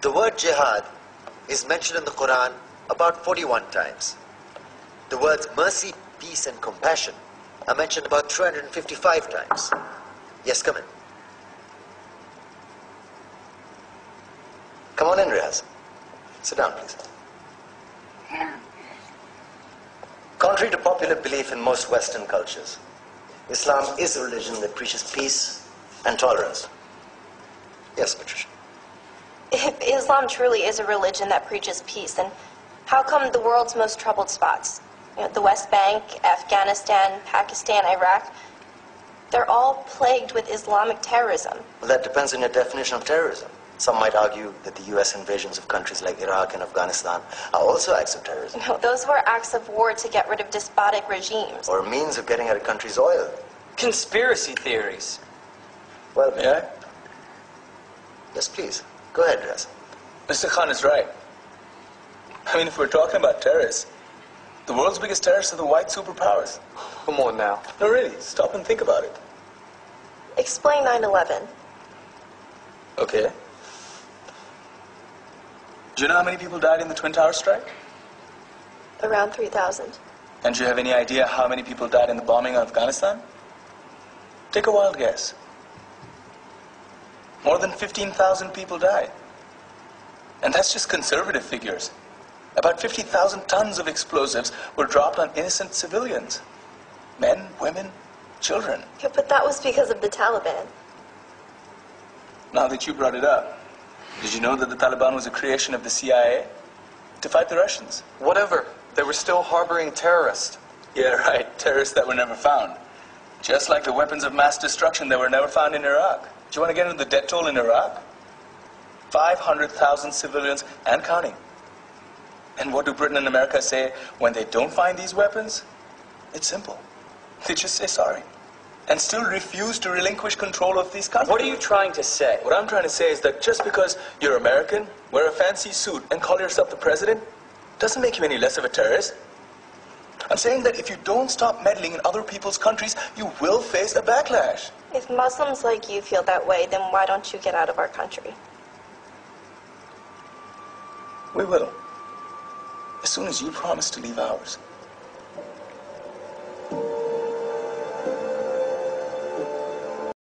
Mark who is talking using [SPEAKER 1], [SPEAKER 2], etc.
[SPEAKER 1] The word jihad is mentioned in the Quran about 41 times. The words mercy, peace, and compassion are mentioned about 355 times. Yes, come in. Come on in, Riaz. Sit down, please. Contrary to popular belief in most Western cultures, Islam is a religion that preaches peace and tolerance. Yes, Patricia.
[SPEAKER 2] If Islam truly is a religion that preaches peace, then how come the world's most troubled spots, the West Bank, Afghanistan, Pakistan, Iraq, they're all plagued with Islamic terrorism?
[SPEAKER 1] Well, that depends on your definition of terrorism. Some might argue that the U.S. invasions of countries like Iraq and Afghanistan are also acts of terrorism.
[SPEAKER 2] No, those were acts of war to get rid of despotic regimes.
[SPEAKER 1] Or a means of getting at a country's oil.
[SPEAKER 3] Conspiracy theories.
[SPEAKER 1] Well,
[SPEAKER 3] may I?
[SPEAKER 1] Yes, please. Go ahead, Riaz.
[SPEAKER 3] Mr. Khan is right. I mean, if we're talking about terrorists, the world's biggest terrorists are the white superpowers.
[SPEAKER 4] Come on now.
[SPEAKER 3] No, really, stop and think about it.
[SPEAKER 2] Explain 9/11.
[SPEAKER 3] Okay. Do you know how many people died in the Twin Towers strike?
[SPEAKER 2] Around 3,000.
[SPEAKER 3] And do you have any idea how many people died in the bombing of Afghanistan? Take a wild guess. More than 15,000 people died. And that's just conservative figures. About 50,000 tons of explosives were dropped on innocent civilians. Men, women, children.
[SPEAKER 2] Yeah, but that was because of the Taliban.
[SPEAKER 3] Now that you brought it up, did you know that the Taliban was a creation of the CIA to fight the Russians?
[SPEAKER 4] Whatever. They were still harboring terrorists.
[SPEAKER 3] Yeah, right. Terrorists that were never found. Just like the weapons of mass destruction that were never found in Iraq. Do you want to get into the death toll in Iraq? 500,000 civilians and counting. And what do Britain and America say when they don't find these weapons? It's simple. They just say sorry. And still refuse to relinquish control of these countries.
[SPEAKER 4] What are you trying to say?
[SPEAKER 3] What I'm trying to say is that just because you're American, wear a fancy suit, and call yourself the president, doesn't make you any less of a terrorist. I'm saying that if you don't stop meddling in other people's countries, you will face a backlash.
[SPEAKER 2] If Muslims like you feel that way, then why don't you get out of our country?
[SPEAKER 3] We will. As soon as you promise to leave ours.